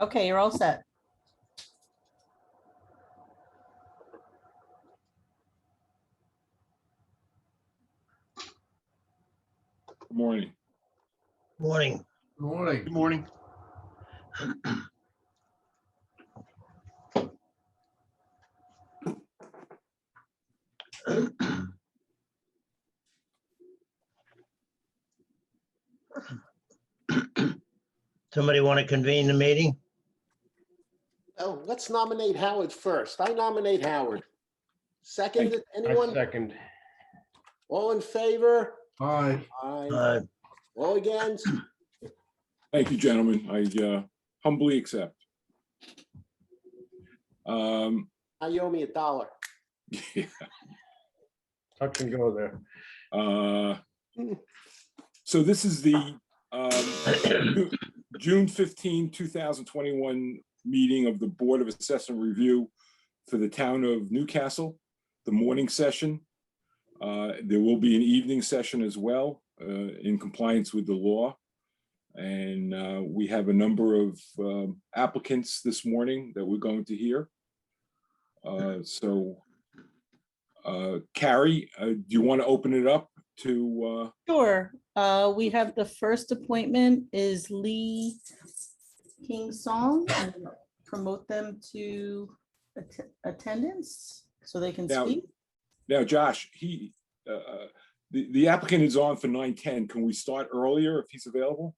Okay, you're all set. Good morning. Morning. Good morning. Good morning. Somebody want to convene the meeting? Oh, let's nominate Howard first. I nominate Howard. Second, Thank I anyone? second. All in favor? Aye. Aye. All against? Thank you, gentlemen. I humbly accept. Now you owe me $1. Yeah. Touch and go there. So this is the June 15, 2021 meeting of the Board of Assessment Review for the town of Newcastle, the morning session. There will be an evening session as well in compliance with the law. And we have a number of applicants this morning that we're going to hear. Carrie, do you want to open it up to? Sure. We have the first appointment is Lee King Song. And promote them to attendance so they can Now- speak. Now, Josh, the applicant is on for 9:10. Can we start earlier if he's available?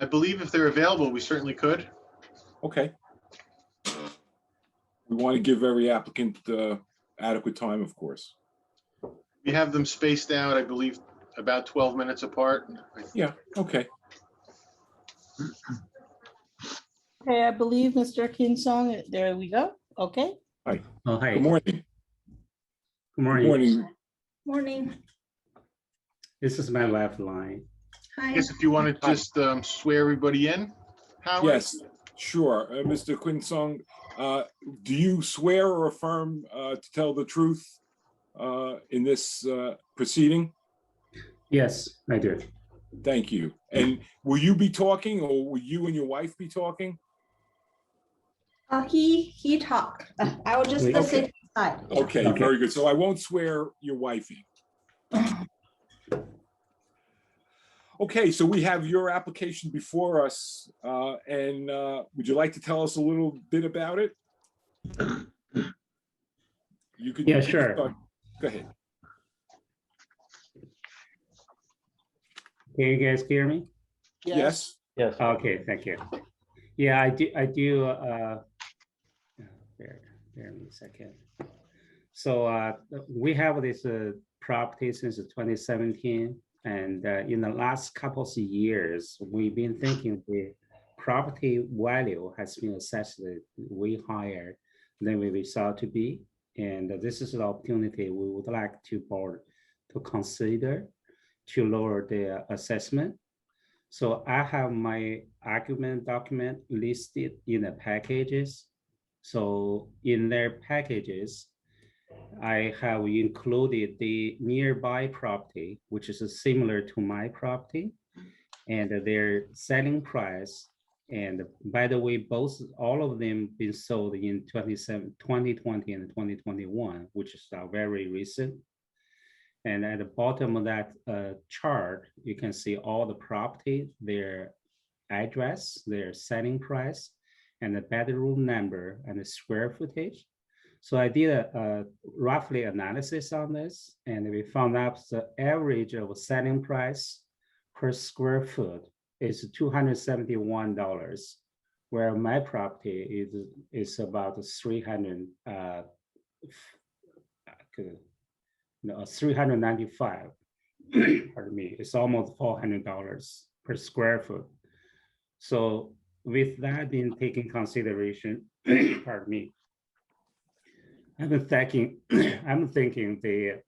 I believe if they're available, we certainly could. Okay. We want to give every applicant adequate time, of course. We have them spaced out, I believe, about 12 minutes apart. Yeah, okay. Okay, I believe Mr. King Song, there we go. Okay. Oh, hi. Good morning. Good Good morning. morning. Morning. This is my left line. I Hi. guess if you want to just swear everybody in, Howard? Yes, sure. Mr. Quinn Song, do you swear or affirm to tell the truth in this proceeding? Yes, I do. Thank you. And will you be talking, or will you and your wife be talking? He talked. I will just Okay. listen inside. Yeah. Okay, very good. So I won't swear your wife in. Okay, so we have your application before us, and would you like to tell us a little bit about it? You could. Yeah, sure. Go ahead. Can you guys hear me? Yes. Yes. Okay, thank you. Yeah, I do. Bear me a second. So we have this property since 2017. And in the last couple of years, we've been thinking the property value has been assessed way higher than we thought to be. And this is an opportunity we would like to board to consider to lower the assessment. So I have my argument document listed in the packages. So in their packages, I have included the nearby property, which is similar to my property, and their selling price. And by the way, all of them been sold in 2020 and 2021, which is very recent. And at the bottom of that chart, you can see all the property, their address, their selling price, and the bedroom number and the square footage. So I did a roughly analysis on this, and we found out the average of selling price per square foot is $271, where my property is about 395. Pardon me, it's almost $400 per square foot. So with that being taken consideration, pardon me, I'm thinking the,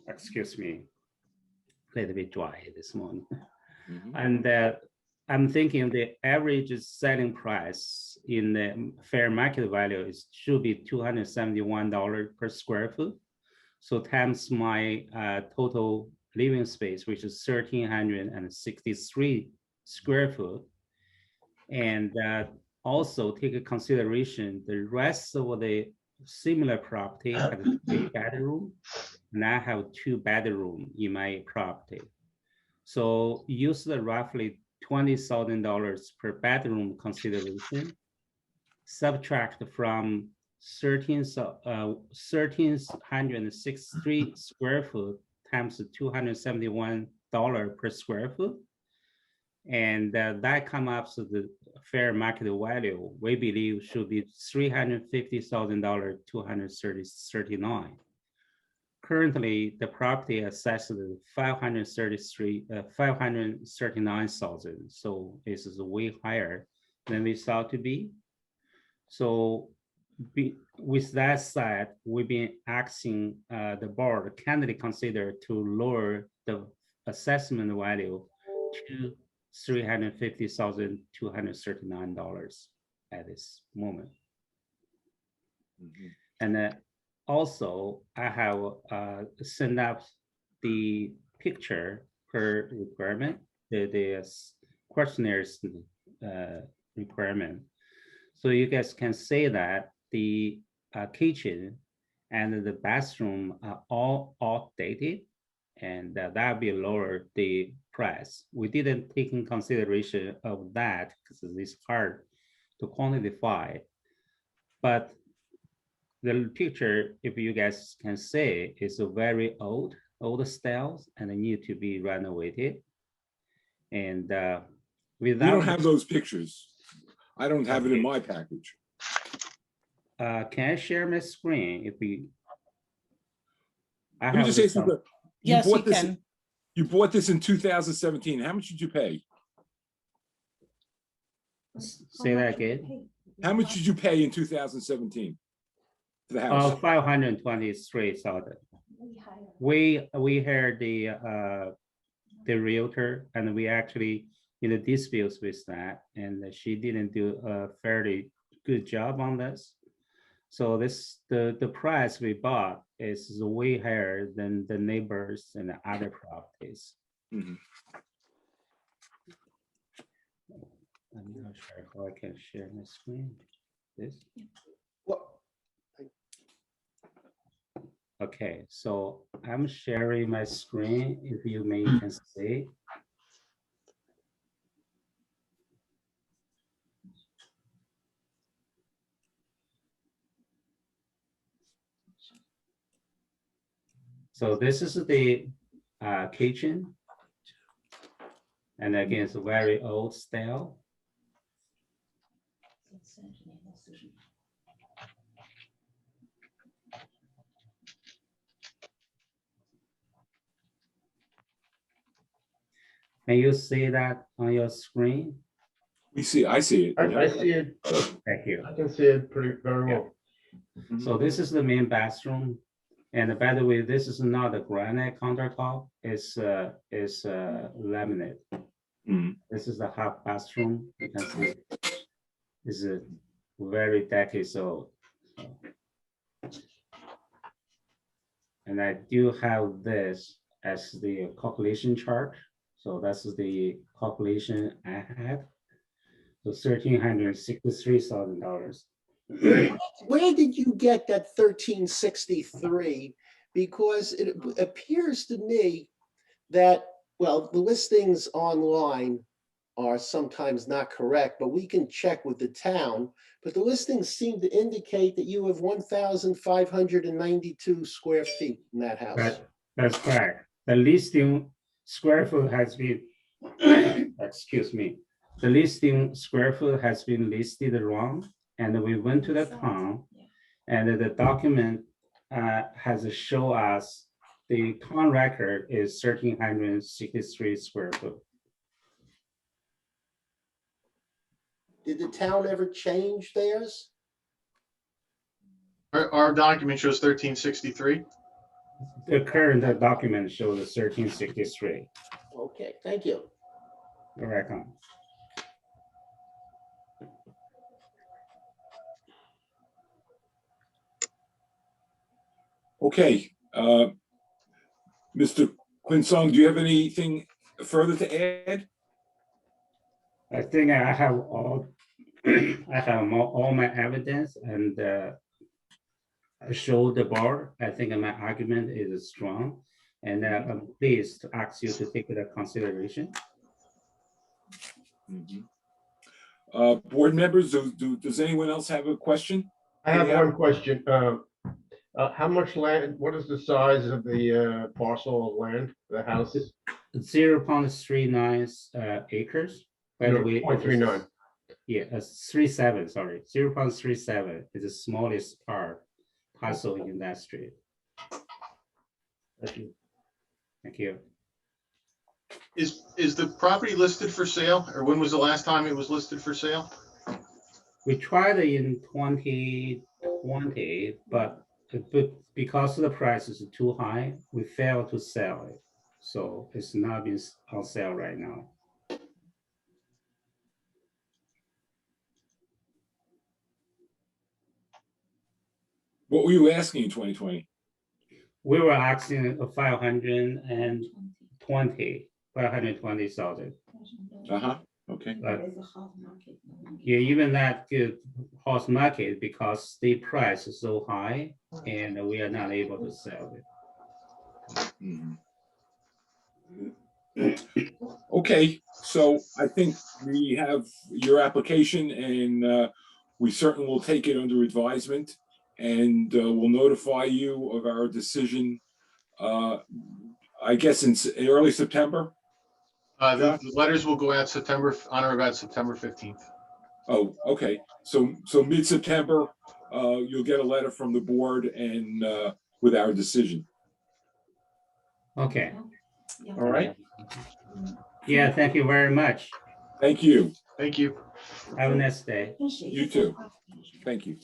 excuse me, a little bit dry this morning. And I'm thinking the average selling price in the fair market value should be $271 per square foot. So times my total living space, which is 1,363 square foot. And also take a consideration, the rest of the similar property has 3 bedroom, and I have 2 bedroom in my property. So use the roughly $20,000 per bedroom consideration, subtract from 1,363 square foot times $271 per square foot. And that comes up to the fair market value, we believe should be $350,000, 239. Currently, the property assessed at 539,000. So this is way higher than we thought to be. So with that said, we've been asking the board kindly consider to lower the assessment value to $350,239 at this moment. And also, I have sent out the picture per requirement, the questionnaires requirement. So you guys can say that the kitchen and the bathroom are all outdated, and that will lower the price. We didn't take in consideration of that because it's hard to quantify. But the picture, if you guys can say, is a very old styles and they need to be renovated. And We don't have those pictures. I don't have it in my package. Can I share my screen if we? Let me just say something. Yes, you bought this- can. You bought this in 2017. How much did you pay? Say that again. How much did you pay in 2017 for the house? 523,000. We heard the realtor, and we actually in the disputes with that, and she didn't do a fairly good job on this. So the price we bought is way higher than the neighbors and the other properties. Mhm. I'm not sure how I can share my screen. This. Well, Okay, so I'm sharing my screen if you may can see. So this is the kitchen. And again, it's a very old style. Can you see that on your screen? I see it. I see it. Thank you. I can see it very well. So this is the main bathroom. And by the way, this is not a granite countertop, it's laminate. Mhm. This is the half bathroom. You can see it's a very decades old. And I do have this as the calculation chart. So that's the calculation I had. So $1,363,000. where did you get that 1363? Because it appears to me that, well, the listings online are sometimes not correct, but we can check with the town. But the listings seem to indicate that you have 1,592 square feet in that house. That's correct. The listing square foot has been, excuse me, the listing square foot has been listed wrong. And we went to the town, and the document has show us the town record is 1,363 square foot. Did the town ever change theirs? Our document shows 1363. The current document shows 1,363. Okay, thank you. You're welcome. Okay. Mr. Quinn Song, do you have anything further to add? I think I have all, I have all my evidence and I show the board. I think my argument is strong, and I'm pleased to ask you to take it into consideration. Mhm. Board members, does anyone else have a question? I have Yeah. one question. How much land, what is the size of the parcel of land, the house? 0.39 acres. By the way, it is- 0.39. Yeah, 37, sorry, 0.37 is the smallest parcel in that street. Thank you. Thank you. Is the property listed for sale, or when was the last time it was listed for sale? We tried it in 2020, but because the price is too high, we failed to sell it. So it's not been on sale right now. What were you asking in 2020? We were asking 520,000. Uh-huh, okay. But yeah, even that good house market, because the price is so high and we are not able to sell it. Mhm. Okay, so I think we have your application and we certainly will take it under advisement and we'll notify you of our decision, I guess in early September. The letters will go out on or about September 15th. Oh, okay. So mid-September, you'll get a letter from the board and with our decision. Okay. All right. Yeah, thank you very much. Thank you. Thank you. Have a nice day. You too. Thank you.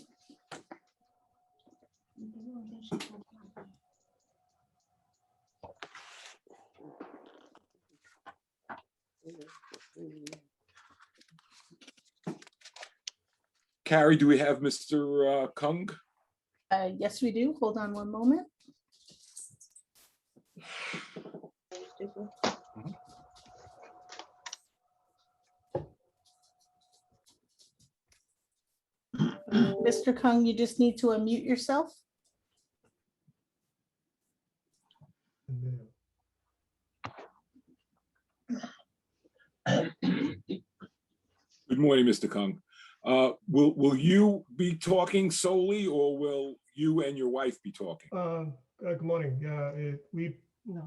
Carrie, do we have Mr. Kung? Yes, we do. Hold on one moment. Mr. Kung, you just need to unmute yourself. Good morning, Mr. Kung. Will you be talking solely or will you and your wife be talking? Good morning. Yeah,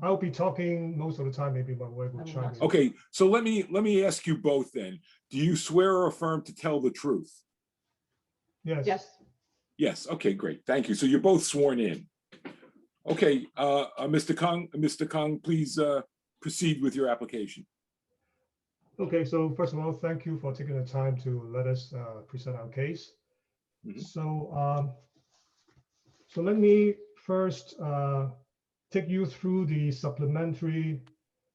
I'll be talking most of the time. Maybe my wife will chime in. Okay, so let me ask you both then. Do you swear or affirm to tell the truth? Yes. Yes. Yes, okay, great. Thank you. So you're both sworn in. Okay, Mr. Kung, please proceed with your application. Okay, so first of all, thank you for taking the time to let us present our case. Mhm. So let me first take you through the supplementary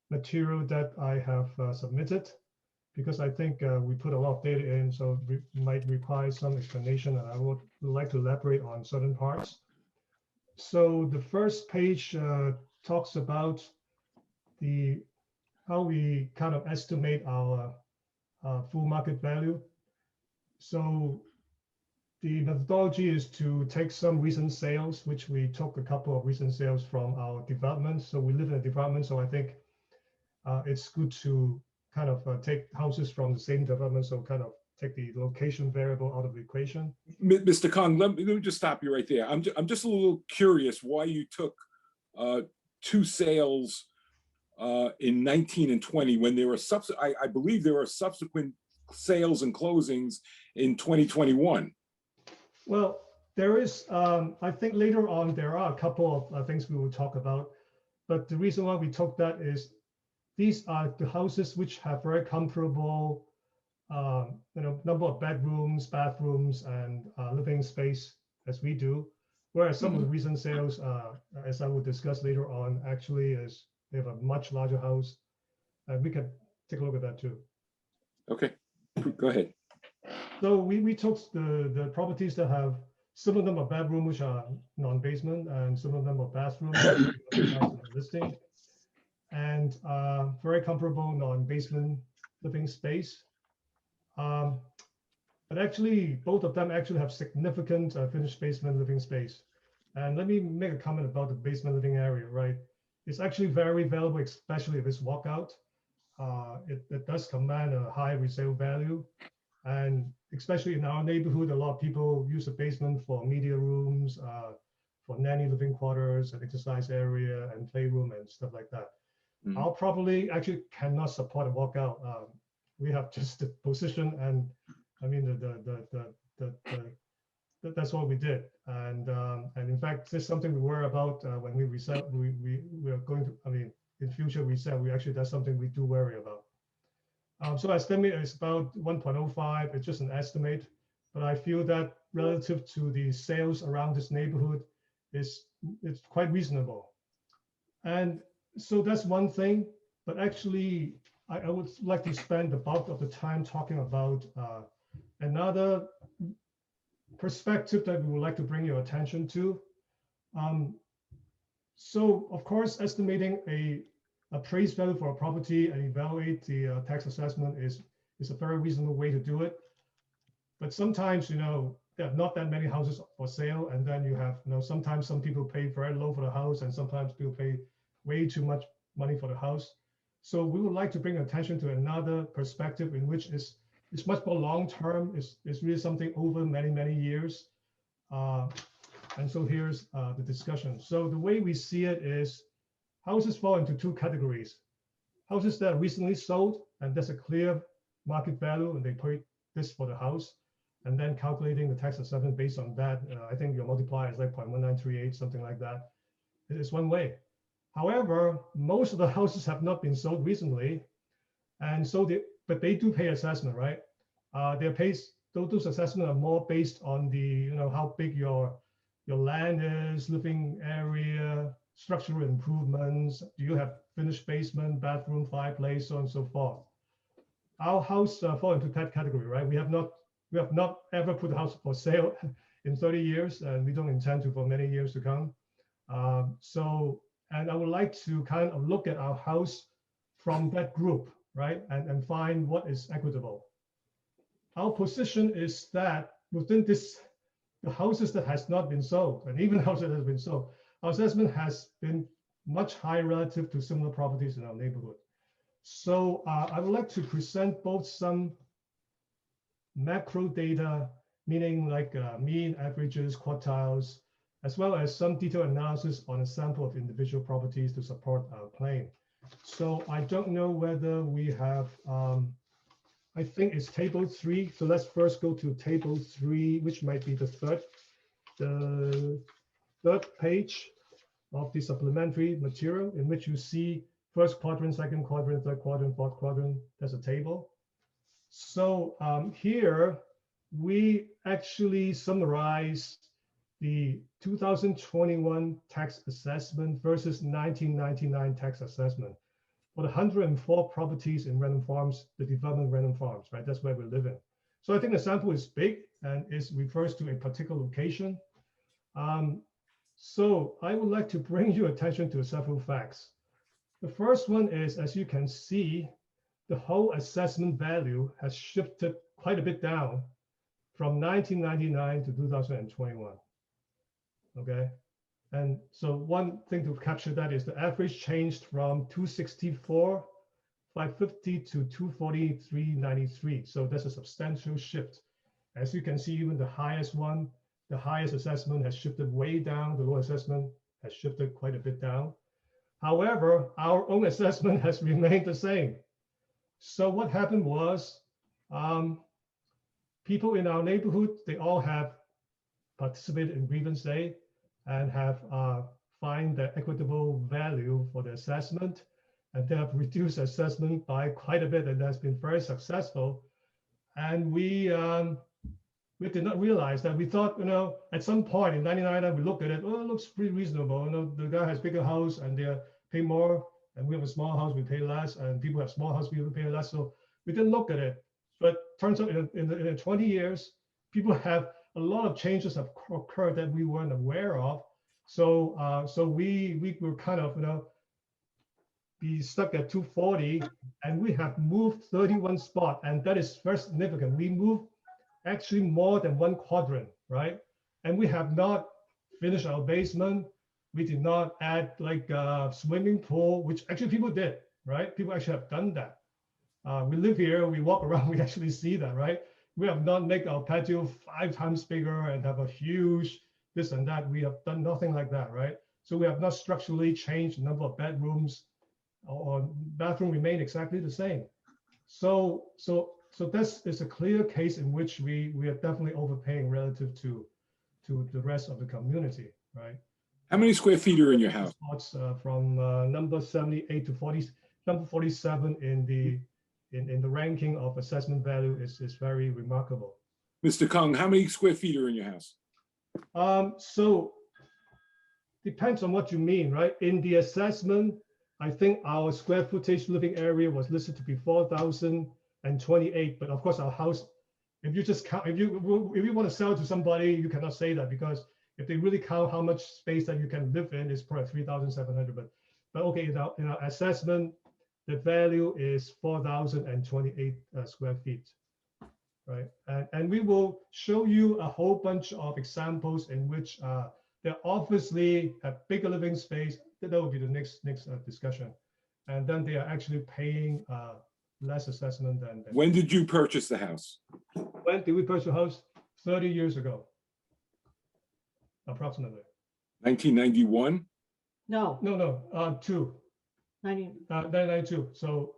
material that I have submitted, because I think we put a lot of data in, so we might require some explanation, and I would like to elaborate on certain parts. So the first page talks about how we kind of estimate our full market value. So the methodology is to take some recent sales, which we took a couple of recent sales from our development. So we live in a development, so I think it's good to kind of take houses from the same development, so kind of take the location variable out of the equation. Mr. Kung, let me just stop you right there. I'm just a little curious why you took two sales in 19 and 20 when there were I believe there were subsequent sales and closings in 2021. Well, there is, I think later on, there are a couple of things we will talk about, but the reason why we took that is these are the houses which have very comparable, number of bedrooms, bathrooms, and living space as we do. Whereas some of the recent sales, as I will discuss later on, actually is they have a much larger house, and we can take a look at that too. Okay, go ahead. So we took the properties that have some of them are bedroom, which are non-basement, and some of them are bathrooms listing, and very comparable non-basement living space. But actually, both of them actually have significant finished basement living space. And let me make a comment about the basement living area, right? It's actually very valuable, especially if it's walkout. It does command a high resale value. And especially in our neighborhood, a lot of people use the basement for media rooms, for nanny living quarters, and exercise area, and playroom, and stuff like that. Mhm. Our property actually cannot support a walkout. We have just the position, and I mean that's what we did. And in fact, this is something we worry about when we resell. We are going to. I mean, in future resell, that's something we do worry about. So estimate is about 1.05. It's just an estimate, but I feel that relative to the sales around this neighborhood, it's quite reasonable. And so that's one thing. But actually, I would like to spend the bulk of the time talking about another perspective that we would like to bring your attention to. So of course, estimating a appraised value for a property and evaluate the tax assessment is a very reasonable way to do it. But sometimes, there are not that many houses for sale, and then you have, sometimes some people pay very low for the house, and sometimes people pay way too much money for the house. So we would like to bring attention to another perspective in which is much more long-term. It's really something over many, many years. And so here's the discussion. So the way we see it is houses fall into two categories. Houses that are recently sold, and there's a clear market value, and they pay this for the house, and then calculating the tax assessment based on that. I think your multiplier is like 0.1938, something like that. It is one way. However, most of the houses have not been sold recently, and so but they do pay assessment, right? Those assessments are more based on the, how big your land is, living area, structural improvements. Do you have finished basement, bathroom, fireplace, so on and so forth? Our house fall into that category, right? We have not ever put a house for sale in 30 years, and we don't intend to for many years to come. And I would like to kind of look at our house from that group, right? And find what is equitable. Our position is that within the houses that has not been sold, and even houses that has been sold, our assessment has been much higher relative to similar properties in our neighborhood. So I would like to present both some macro data, meaning like mean, averages, quartiles, as well as some detailed analysis on a sample of individual properties to support our claim. So I don't know whether we have, I think it's table 3. So let's first go to table 3, which might be the third page of the supplementary material, in which you see first quadrant, second quadrant, third quadrant, fourth quadrant. There's a table. So here we actually summarize the 2021 tax assessment versus 1999 tax assessment for the 104 properties in Random Farms, the development Random Farms, right? That's where we live in. So I think the sample is big and it refers to a particular location. So I would like to bring your attention to several facts. The first one is, as you can see, the whole assessment value has shifted quite a bit down from 1999 to 2021. Okay, and so one thing to capture that is the average changed from 264,550 to 243,93. So that's a substantial shift. As you can see, even the highest one, the highest assessment has shifted way down. The low assessment has shifted quite a bit down. However, our own assessment has remained the same. So what happened was people in our neighborhood, they all have participated in grievance day and have find the equitable value for the assessment, and they have reduced assessment by quite a bit, and that's been very successful. And we did not realize that. We thought, at some point in 99, we looked at it, oh, it looks pretty reasonable. The guy has bigger house and they pay more, and we have a small house, we pay less, and people have small house, people pay less. So we didn't look at it. But turns out in the 20 years, people have a lot of changes have occurred that we weren't aware of. So we were kind of, be stuck at 240, and we have moved 31 spot, and that is very significant. We moved actually more than one quadrant, right? And we have not finished our basement. We did not add like a swimming pool, which actually people did, right? People actually have done that. We live here, we walk around, we actually see that, right? We have not made our patio 5 times bigger and have a huge this and that. We have done nothing like that, right? So we have not structurally changed the number of bedrooms, or bathroom remain exactly the same. So this is a clear case in which we are definitely overpaying relative to the rest of the community, right? How many square feet are in your house? Spots, from number 78 to 40, number 47 in the ranking of assessment value is very remarkable. Mr. Kung, how many square feet are in your house? So depends on what you mean, right? In the assessment, I think our square footage living area was listed to be 4,028, but of course our house, if you just count, if you want to sell to somebody, you cannot say that, because if they really count how much space that you can live in, it's probably 3,700. But okay, in our assessment, the value is 4,028 square feet, right? And we will show you a whole bunch of examples in which they obviously have bigger living space. That will be the next discussion. And then they are actually paying less assessment than. When did you purchase the house? When did we purchase the house? 30 years ago, approximately. 1991? No, No, 92. 92. So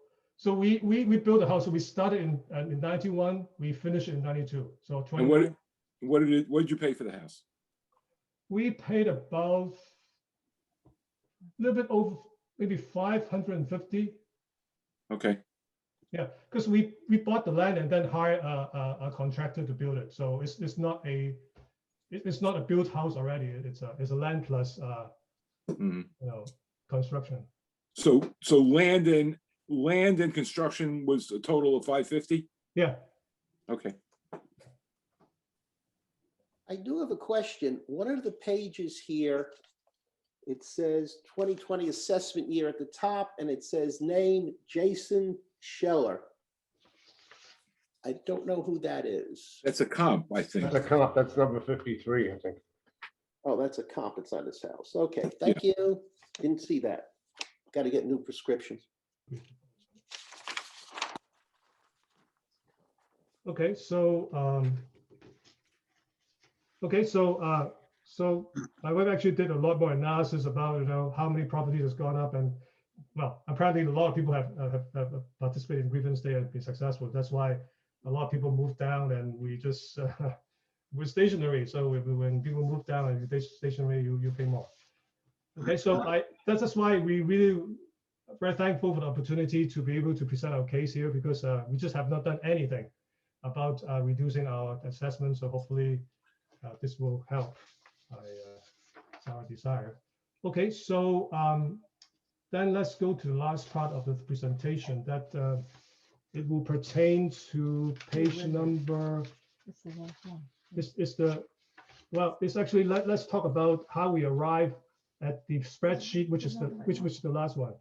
we built a house. So we started in 91. We finished in 92. So 20. And what did you pay for the house? We paid about a little bit over, maybe 550. Okay. Yeah, because we bought the land and then hired a contractor to build it. So it's not a built house already. It's a land plus construction. So land and construction was a total of 550? Yeah. Okay. I do have a question. One of the pages here, it says 2020 assessment year at the top, and it says name Jason Scheller. I don't know who that is. That's a comp, I think. That's a comp, that's number 53, I think. Oh, that's a comp. It's on his house. Okay, thank you. Didn't see that. Got to get new prescriptions. Okay, so so my wife actually did a lot more analysis about how many properties has gone up, and well, apparently a lot of people have participated in grievance day and been successful. That's why a lot of people moved down, and we just we're stationary. So when people move down and you're stationary, you pay more. Okay, so that's just why we really very thankful for the opportunity to be able to present our case here, because we just have not done anything about reducing our assessment. So hopefully this will help. It's our desire. Okay, so then let's go to the last part of the presentation. That it will pertain to page number. It's actually let's talk about how we arrive at the spreadsheet, which is the last one.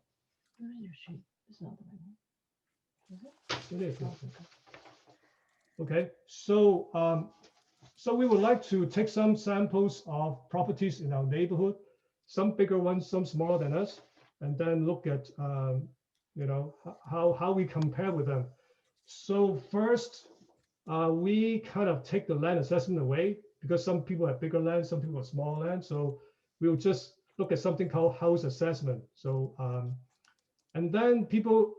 It is. Okay, so we would like to take some samples of properties in our neighborhood, some bigger ones, some smaller than us, and then look at how we compare with them. So first, we kind of take the land assessment away, because some people have bigger land, some people have smaller land. So we'll just look at something called house assessment. So and then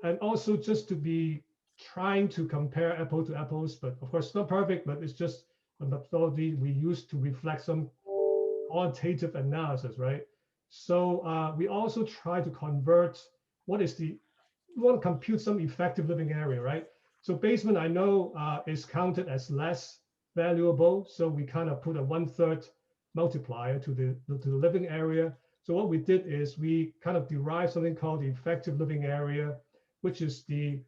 and also just to be trying to compare apple to apples, but of course it's not perfect, but it's just a methodology we use to reflect some qualitative analysis, right? So we also try to convert we want to compute some effective living area, right? So basement, I know is counted as less valuable, so we kind of put a 1/3 multiplier to the living area. So what we did is we kind of derived something called the effective living area, which is the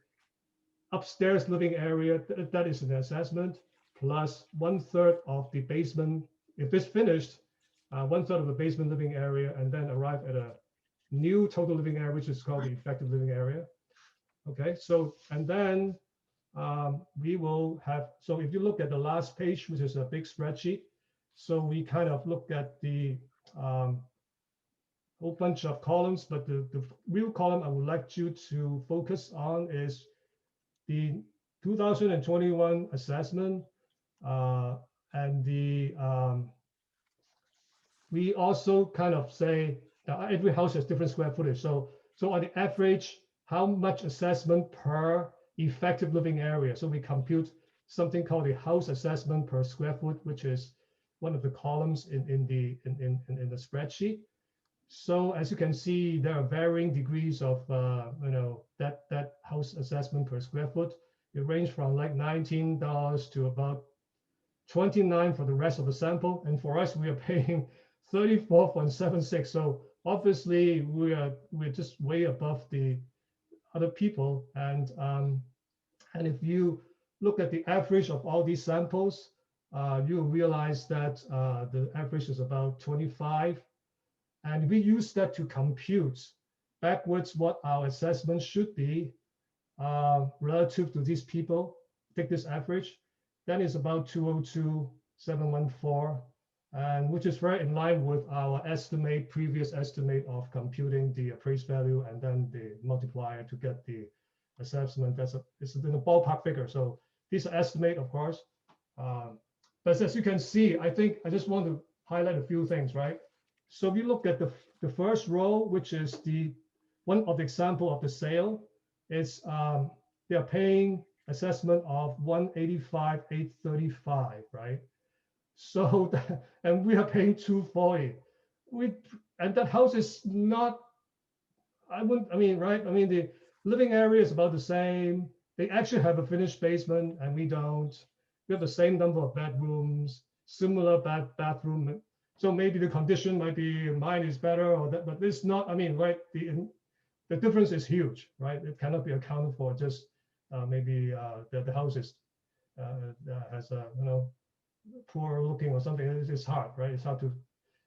upstairs living area that is an assessment, plus 1/3 of the basement. If it's finished, 1/3 of the basement living area, and then arrive at a new total living area, which is called the effective living area. Okay, so, and then we will have, so if you look at the last page, which is a big spreadsheet, so we kind of look at the whole bunch of columns, but the real column I would like you to focus on is the 2021 assessment, and the we also kind of say that every house has different square footage. So on the average, how much assessment per effective living area? So we compute something called the house assessment per square foot, which is one of the columns in the spreadsheet. So as you can see, there are varying degrees of that house assessment per square foot. It ranges from like $19 to about $29 for the rest of the sample, and for us, we are paying $34.76. So obviously, we're just way above the other people, and if you look at the average of all these samples, you realize that the average is about 25. And we use that to compute backwards what our assessment should be relative to these people. Take this average, then it's about 202,714, and which is very in line with our previous estimate of computing the appraised value and then the multiplier to get the assessment. It's in a ballpark figure. So these are estimate, of course. But as you can see, I think I just want to highlight a few things, right? So if you look at the first row, which is the one of the example of the sale, it's they are paying assessment of $185,835, right? So and we are paying $240. And that house is not. The living area is about the same. They actually have a finished basement, and we don't. We have the same number of bedrooms, similar bathroom. So maybe the condition might be mine is better, or that, but it's not. The difference is huge, right? It cannot be accounted for just maybe that the house is has a poor looking or something. It's hard, right? It's hard to.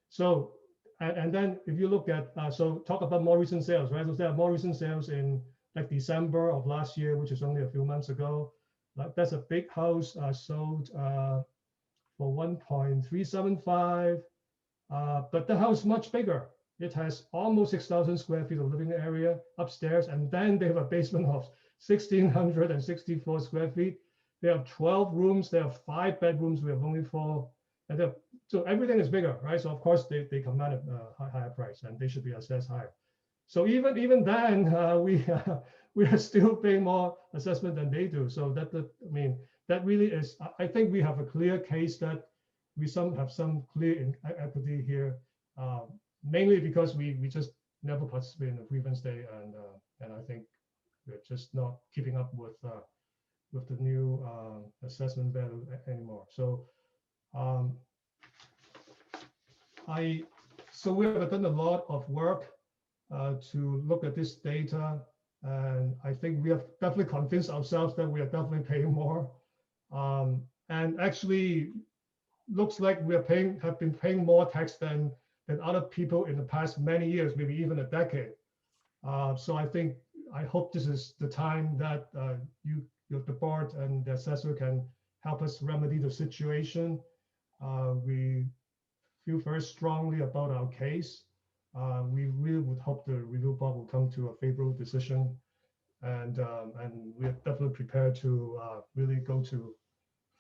So and then if you look at so talk about more recent sales, right? So there are more recent sales in like December of last year, which is only a few months ago. Like that's a big house sold for 1.375. But the house is much bigger. It has almost 6,000 square feet of living area upstairs, and then they have a basement of 1,664 square feet. They have 12 rooms. They have 5 bedrooms. We have only 4. And so everything is bigger, right? So of course they command a higher price, and they should be assessed higher. So even then, we are still paying more assessment than they do. So that really is. I think we have a clear case that we have some clear equity here, mainly because we just never participate in the grievance day, and I think we're just not keeping up with the new assessment value anymore. So we have done a lot of work to look at this data, and I think we have definitely convinced ourselves that we are definitely paying more, and actually looks like have been paying more tax than other people in the past many years, maybe even a decade. So I hope this is the time that the board and the assessor can help us remedy the situation. We feel very strongly about our case. We really would hope the review board will come to a favorable decision, and we are definitely prepared to really go to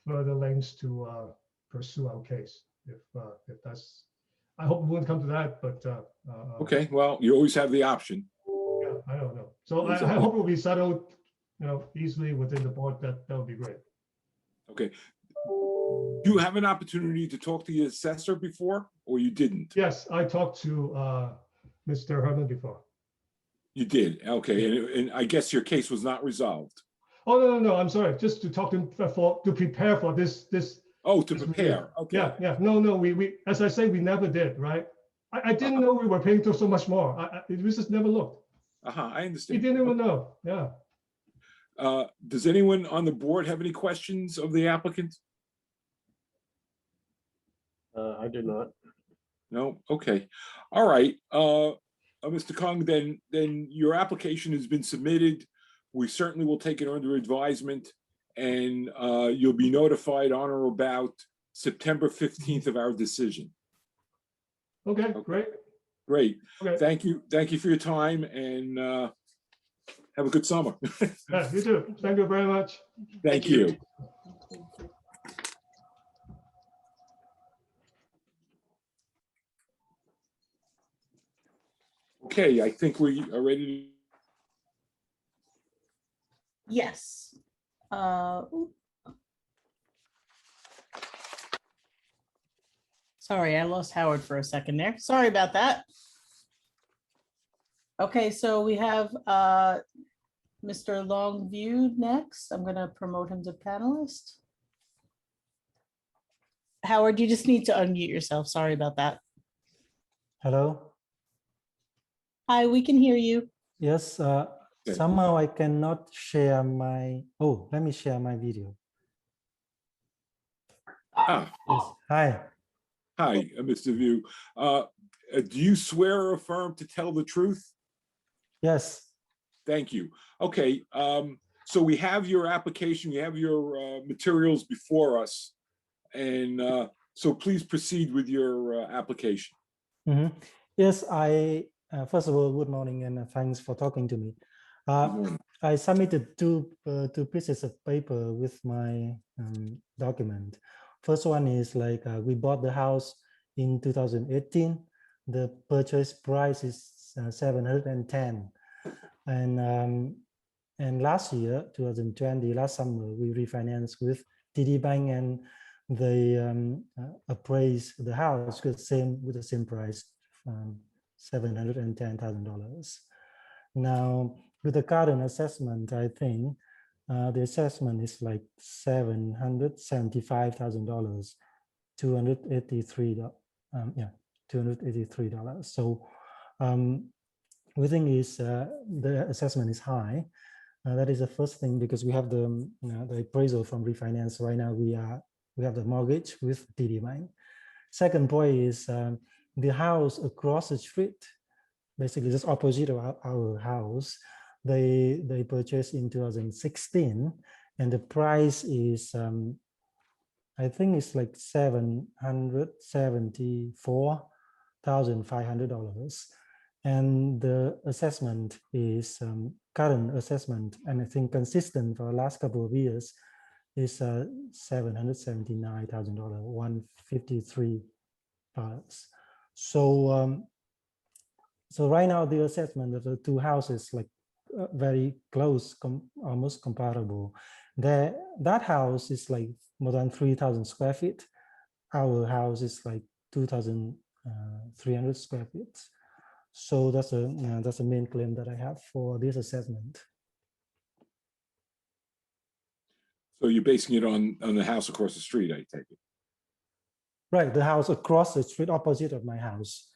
further lengths to pursue our case. If that's, I hope we won't come to that, but Okay, well, you always have the option. yeah, I don't know. So I hope it will be settled, easily within the board. That would be great. Okay. You have an opportunity to talk to the assessor before, or you didn't? Yes, I talked to Mr. Herman before. You did. Okay, and I guess your case was not resolved. Oh no, I'm sorry. Just to talk to him to prepare for this. Oh, to prepare. Okay. Yeah. No. We as I say, we never did. Right. I didn't know we were paying so much more. We just never looked. I We understand. didn't even know. Yeah. Does anyone on the board have any questions of the applicant? I do not. No? Okay. All right. Mr. Kung, then your application has been submitted. We certainly will take it under advisement, and you'll be notified on or about September 15th of our decision. Okay, great. Great. Okay, Thank you. Thank you for your time, and have a good summer. yeah, you too. Thank you very much. Thank you. Okay, I think we are ready. Yes. Ooh. Sorry, I lost Howard for a second there. Sorry about that. Okay, so we have Mr. Longview next. I'm gonna promote him to panelist. Howard, you just need to unmute yourself. Sorry about that. Hello. Hi, we can hear you. Yes, Okay. somehow I cannot share my, oh, let me share my video. Ah, Yes. Hi. hi, Mr. View. Do you swear or affirm to tell the truth? Yes. Thank you. Okay, so we have your application, we have your materials before us. And so please proceed with your application. Mhm. Yes, first of all, good morning and thanks for talking to me. Good morning. I submitted two pieces of paper with my document. First one is like we bought the house in 2018. The purchase price is 710, and last year 2020, last summer, we refinanced with TD Bank, and they appraised the house with the same price, $710,000. Now, with the current assessment, I think the assessment is like $775,000, $283. $283. So we think the assessment is high. That is the first thing, because we have the appraisal from refinance. Right now we have the mortgage with TD Bank. Second point is the house across the street, basically just opposite of our house, they purchased in 2016, and the price is I think it's like $774,500, and the assessment is current assessment, and I think consistent for the last couple of years, is $779,000, $153. So so right now the assessment of the two houses like very close, almost comparable. That house is like more than 3,000 square feet. Our house is like 2,300 square feet. So that's a main claim that I have for this assessment. So you're basing it on the house across the street, I take it? Right, the house across the street opposite of my house.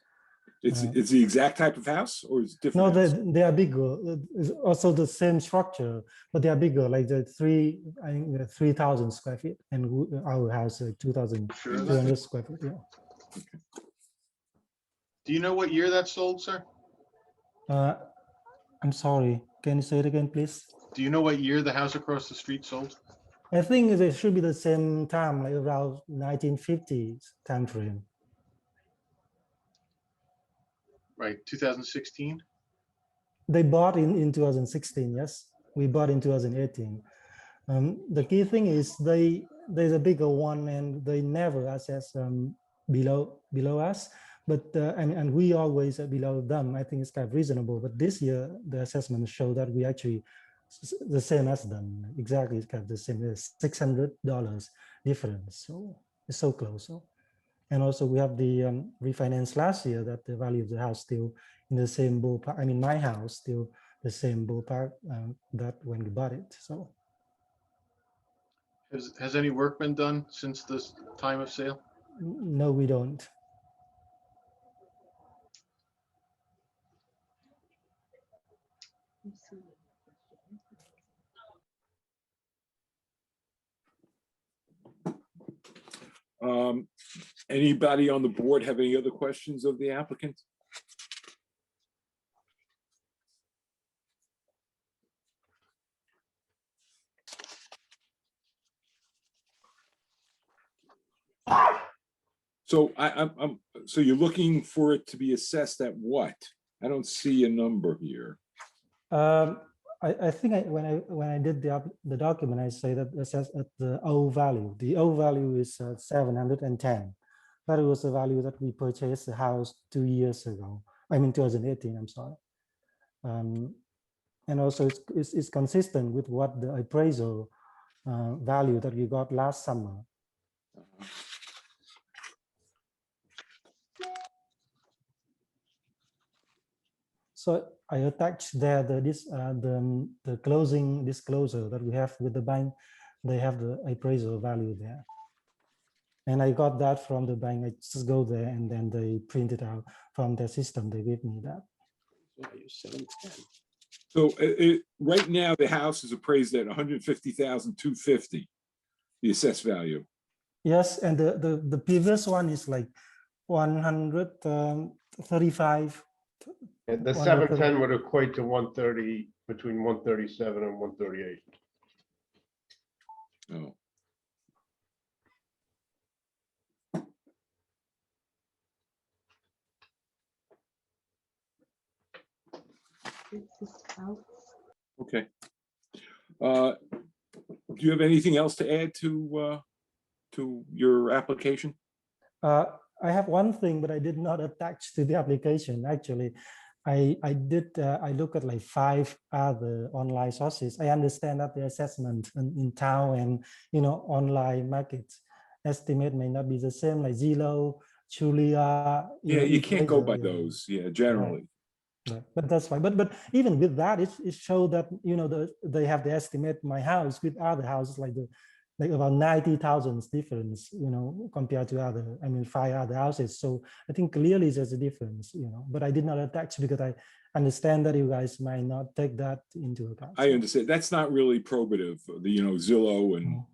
It's the exact type of house, or is it different? No, house? they are bigger. It's also the same structure, but they are bigger, like the 3,000 square feet, and our house is 2,200 square feet. Yeah. Do you know what year that sold, sir? I'm sorry. Can you say it again, please? Do you know what year the house across the street sold? I think it should be the same time, like around 1950s time frame. Right, 2016? They bought in 2016, yes. We bought in 2018. The key thing is there's a bigger one, and they never assess below us, but and we always are below them. I think it's kind of reasonable, but this year the assessment show that we actually the same as them. Exactly, it's kind of the same. There's $600 difference, so it's so close. So. And also we have the refinance last year that the value of the house still in the same ballpark. I mean, my house still the same ballpark that when we bought it. So Has any work been done since this time of sale? no, we don't. Anybody on the board have any other questions of the applicant? So so you're looking for it to be assessed at what? I don't see a number here. I think when I did the document, I say that it says at the O value. The O value is 710. That was the value that we purchased the house 2 years ago. I mean 2018. I'm sorry. And also it's consistent with what the appraisal value that we got last summer. So I attached there the closing disclosure that we have with the bank. They have the appraisal value there. And I got that from the bank. I just go there and then they print it out from their system. They give me that. Value 710. So right now, the house is appraised at 150,250, the assessed value. Yes, and the previous one is like 135. And the 710 would equate to 130, between 137 and 138. Oh, okay. Do you have anything else to add to your application? I have one thing, but I did not attach to the application. Actually, I look at like 5 other online sources. I understand that the assessment in town and online markets estimate may not be the same, like Zillow, Julia. Yeah, you can't go by yeah. those. Yeah, generally. Yeah, but that's fine. But even with that, it showed that they have the estimate my house with other houses like about 90,000 difference, compared to 5 other houses. So I think clearly there's a difference, but I did not attach because I understand that you guys might not take that into account. I understand. That's not really probative, Zillow and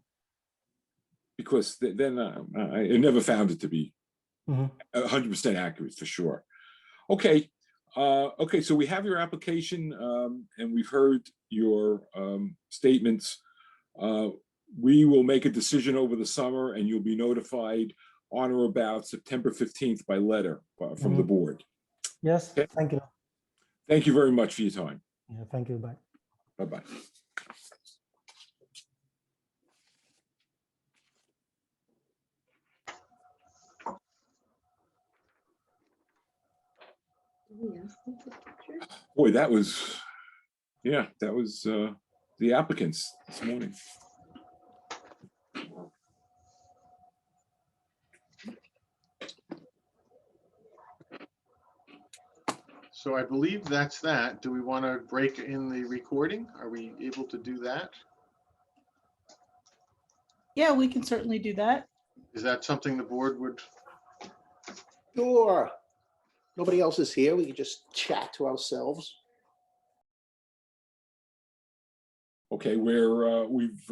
because then I never found it to be 100% accurate for sure. Okay. Okay, so we have your application and we've heard your statements. We will make a decision over the summer and you'll be notified on or about September 15th by letter from the board. Yes, okay? Thank you. Thank you very much for your time. Yeah, thank you, bye. Bye-bye. Boy, that was the applicants this morning. So I believe that's that. Do we want to break in the recording? Are we able to do that? Yeah, we can certainly do that. Is that something the board would? Sure. Nobody else is here. We can just chat to ourselves. Okay, we've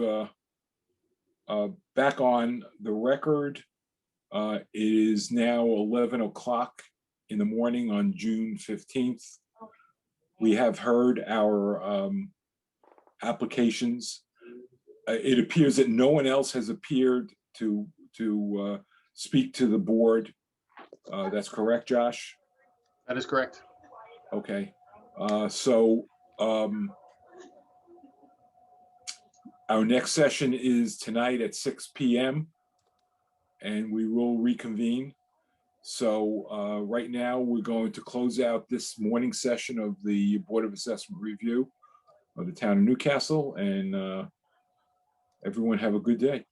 back on the record. It is now 11 o'clock in the morning on June 15th. We have heard our applications. It appears that no one else has appeared to speak to the board. That's correct, Josh? That is correct. Okay, so our next session is tonight at 6 p.m. and we will reconvene. So right now we're going to close out this morning session of the Board of Assessment Review of the town of Newcastle, and everyone have a good day.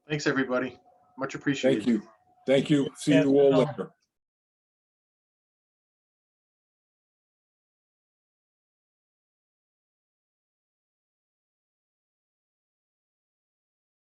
Thanks, everybody. Much appreciated. Thank you. Thank you. See you all later.